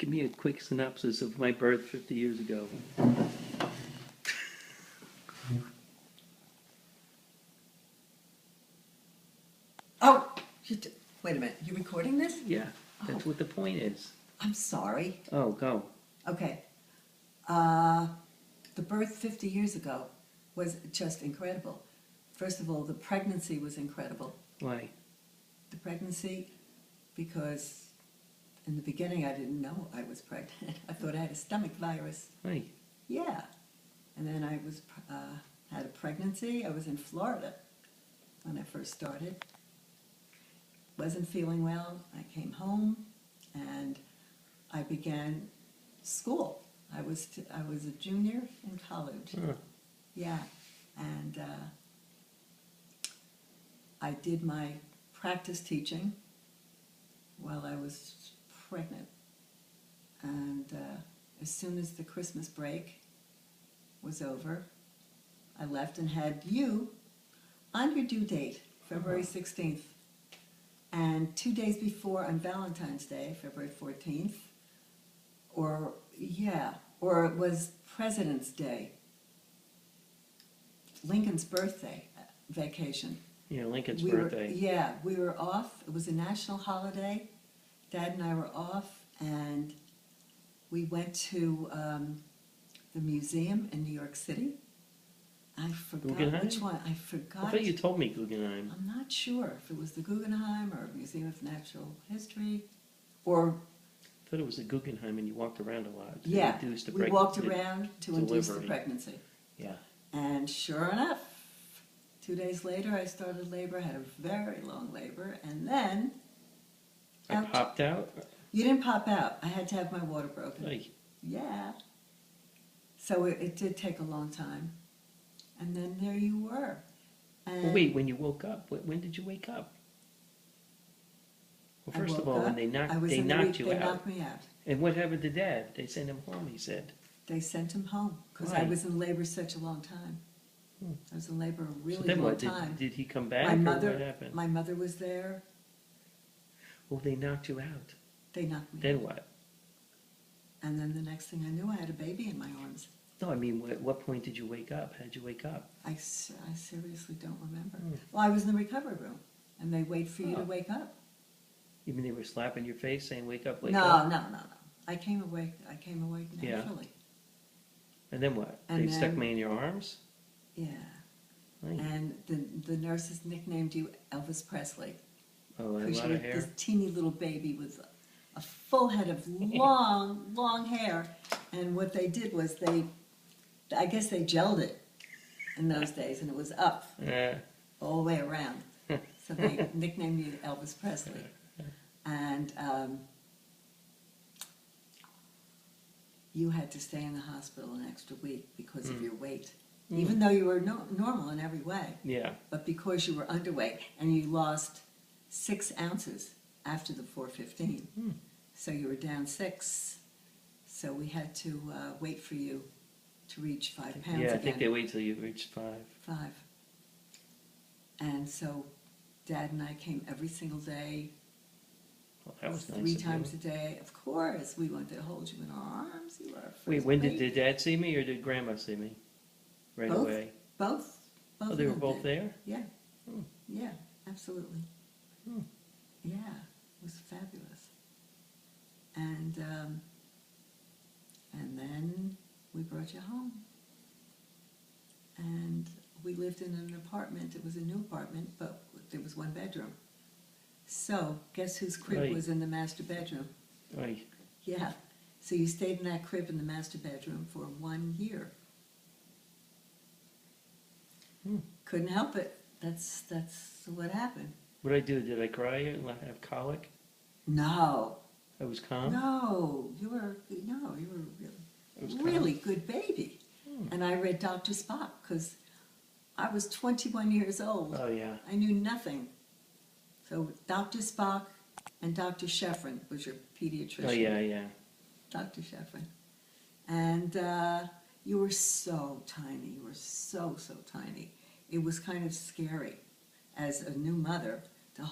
Give me a quick synopsis of my birth 50 years ago. Oh, wait a minute. You recording this? Yeah, that's Oh, what the point is. I'm sorry. Oh, go. Okay. The birth 50 years ago was just incredible. First of all, the pregnancy was incredible. Why? The pregnancy, because in the beginning I didn't know I was pregnant. I thought I had a stomach virus. Why? Yeah. And then I had a pregnancy. I was in Florida when I first started. Wasn't feeling well. I came home and I began school. I was a junior in college. Huh. Yeah. And I did my practice teaching while I was pregnant. And as soon as the Christmas break was over, I left and had you on your due date, February 16th. And 2 days before, on Valentine's Day, February 14th, or it was President's Day, Lincoln's birthday vacation. Yeah, Lincoln's We birthday. we were off. It was a national holiday. Dad and I were off, and we went to the museum in New York City. I forgot Guggenheim? which one. I I forgot. thought you told me Guggenheim. I'm not sure if it was the Guggenheim or Museum of Natural History, or I thought it was the Guggenheim and you walked around a lot. to yeah, induce the we walked the around to induce the delivery. pregnancy. Yeah. And sure enough, 2 days later I started labor, had a very long labor, and then I Ouch. popped out. you didn't pop out. I had to have my water broken. Like, Yeah. So it did take a long time. And then there you were. And well, wait, when you woke up, when did you wake up? Well, I first of woke all, when up, they knocked, I was they in the knocked re- you They out. knocked me out. And what happened to Dad? They sent him home, he said. They sent him home because I Why? was in labor such a long time. Hmm. I was in labor a So really then long what? time. Did he come back My or mother, what happened? my mother was there. Well, they knocked you out. They knocked me out. Then what? And then the next thing I knew, I had a baby in my arms. No, I mean, at what point did you wake up? How did you wake up? I seriously don't remember. Hmm. Well, I was in the recovery room, and they wait for you to Oh. wake up. You mean they were slapping your face saying, wake up, wake No, up? no. I came awake Yeah. naturally. And then what? And They stuck then- me in your arms? Yeah. Right. And the nurses nicknamed you Elvis Presley. Oh, a Because lot you of were hair? this teeny little baby with a full head of long, long hair. And what they did was I guess they gelled it in those days, and it was up Yeah. all the way around. So they nicknamed you Elvis Presley. And you had to stay in the hospital an extra week because of your weight. Even though you were normal in every way, Yeah. but because you were underweight and you lost 6 ounces after the 415, so you were down 6. So we had to wait for you to reach 5 pounds Yeah, I again. think they wait till you reach 5. 5. And so Dad and I came every single day, Well, that was nice 3 of you. times a day. Of course, we wanted to hold you in our arms. You were our first Wait, when did baby. Dad see me or did Grandma see me? Right Both. away. Both. Oh, they were of them both did. there? Yeah. Hmm. Yeah, absolutely. Hmm. Yeah, it was fabulous. And then we brought you home. And we lived in an apartment. It was a new apartment, but there was 1 bedroom. So, guess whose crib Right. was in the master bedroom? Right. Yeah. So you stayed in that crib in the master bedroom for 1 year. Hmm. Couldn't help it. That's what happened. What did I do? Did I cry and have colic? No. I was calm? No, you were really, I was calm. really good baby. And I read Dr. Spock because I was 21 years old. Oh, yeah. I knew nothing. So Dr. Spock and Dr. Sheffrin was your pediatrician. Oh, yeah, yeah. Dr. Sheffrin. And you were so tiny. You were so tiny. It was kind of scary as a new mother to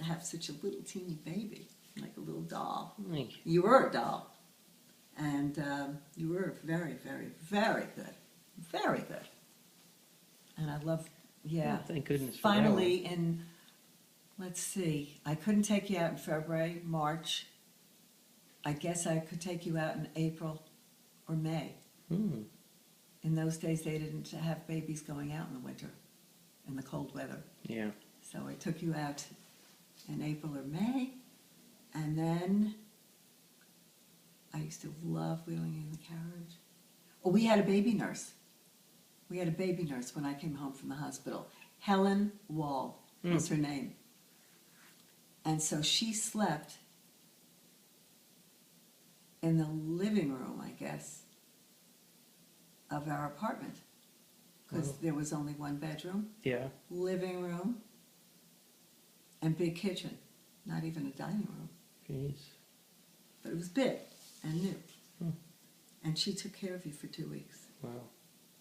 have such a little teeny baby, like a little doll. Like, You were a doll. And you were very, very, very good. Very good. And I love, yeah. Oh, thank goodness for Finally, let's see, I couldn't take you out in February, March. I guess I could take you out in April or May. that one. In those days, they didn't have babies going out in the winter, in the cold weather. Yeah. So I took you out in April or May, and then I used to love wheeling you in the carriage. Oh, we had a baby nurse. We had a baby nurse when I came home from the hospital. Helen Wall was her name. And so she slept in the living room, I guess, of our apartment. Because there was only one bedroom, Yeah. living room, and big kitchen. Not even a dining room. Jeez. But it was big and new. Hmm. And she took care of you for 2 weeks. Wow.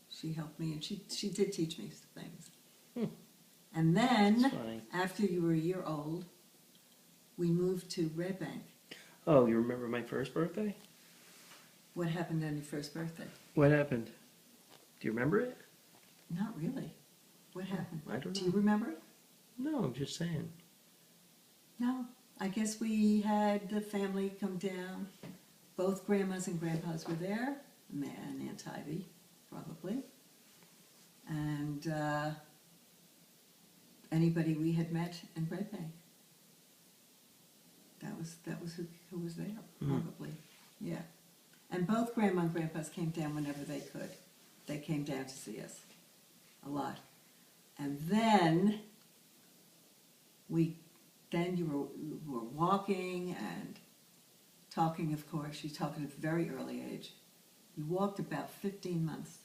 She helped me, and she did teach me things. Hmm. And then, That's funny. after you were a year old, we moved to Red Bank. Oh, you remember my first birthday? What happened on your first birthday? What happened? Do you remember it? Not really. What happened? I don't Do you know. remember it? No, I'm just saying. No. I guess we had the family come down. Both grandmas and grandpas were there, and Aunt Ivy, probably. And anybody we had met in Red Bank. That was who was there, probably. Yeah. And both grandma and grandpas came down whenever they could. They came down to see us a lot. And then you were walking and talking, of course. You talked at a very early age. You walked about 15 months.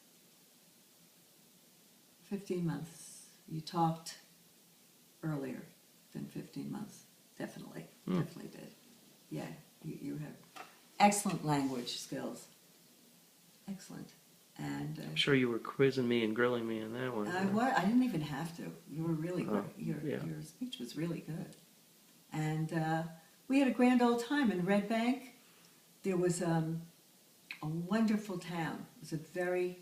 15 months. You talked earlier than 15 months. Definitely. Definitely did. Yeah, you have excellent language skills. Excellent. And I'm sure you were quizzing me and grilling me on that one. I didn't even have to. You were really good. Your yeah. speech was really good. And we had a grand old time in Red Bank. There was a wonderful town. It was a very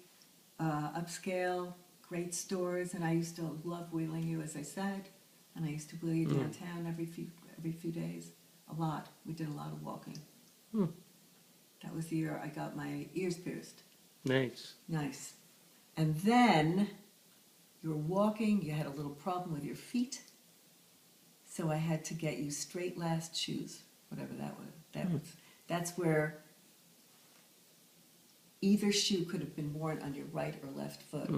upscale, great stores, and I used to love wheeling you, as I said. And I used to wheel you downtown every few days. A lot. We did a lot of walking. That was the year I got my ears pierced. Nice. Nice. And then you were walking, you had a little problem with your feet, so I had to get you straight last shoes, whatever that was. That's where either shoe could have been worn on your right or left foot.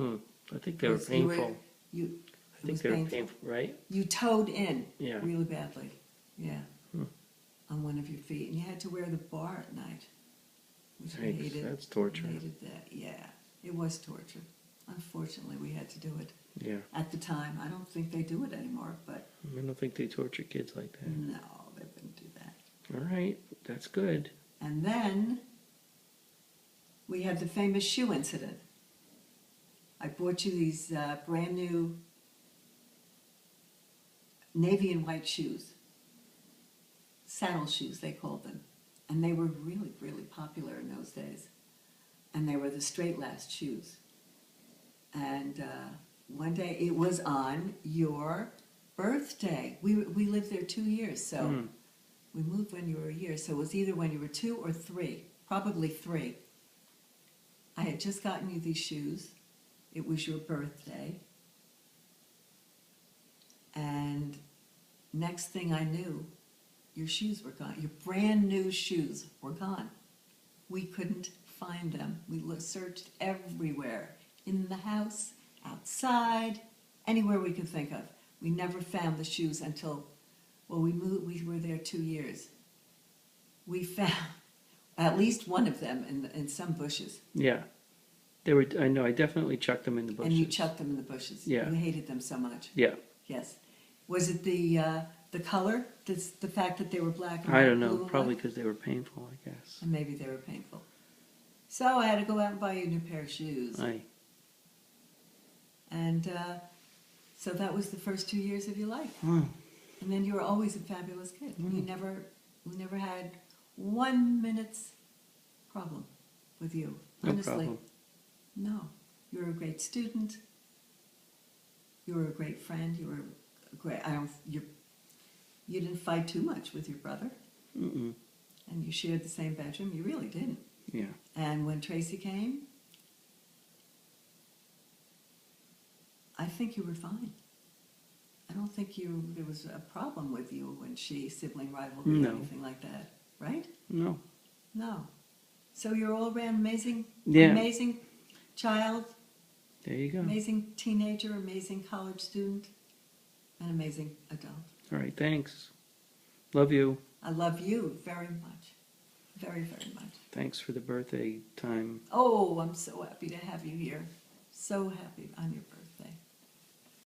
I think they were Because you painful. I think they were painful, right? You toed in Yeah. really badly. Yeah. On one of your feet. And you had to wear the bar at night. Which I Yikes, hated. that's torture. I hated that. Yeah. It was torture. Unfortunately, we had to do it Yeah. at the time. I don't think they do it anymore, but I don't think they torture kids like that. no, they wouldn't do that. All right, that's good. And then we had the famous shoe incident. I bought you these brand new navy and white shoes. Saddle shoes, they called them. And they were really, really popular in those days. And they were the straight last shoes. And one day, it was on your birthday. We lived there 2 years, so we moved when you were a year. So it was either when you were 2 or 3, probably 3. I had just gotten you these shoes. It was your birthday. And next thing I knew, your shoes were gone. Your brand new shoes were gone. We couldn't find them. We searched everywhere, in the house, outside, anywhere we could think of. We never found the shoes until, well, we moved. We were there 2 years. We found at least one of them in some bushes. Yeah. They were. I know. I definitely chucked them in the bushes. And you chucked them in the bushes. Yeah. You hated them so much. Yeah. Yes. Was it the color? The fact that they were black and white? I don't know. blue and Probably white? because they were painful, I guess. And maybe they were painful. So I had to go out and buy you a new pair of shoes. And so that was the first 2 years of your life. And then you were always a fabulous kid. We never had 1 minute's problem with you. No Honestly, problem. no. You're a great student. You were a great friend. You were a great. You didn't fight too much with your brother, Mm-mm. and you shared the same bedroom. You really didn't. Yeah. And when Tracy came, I think you were fine. I don't think there was a problem with you when sibling rivalry No. or anything like that, right? No. No. So you're all around amazing, Yeah. amazing child, There you go. amazing teenager, amazing college student, and amazing adult. All right. Thanks. Love you. I love you very much. Very, very much. Thanks for the birthday time. Oh, I'm so happy to have you here. So happy on your birthday.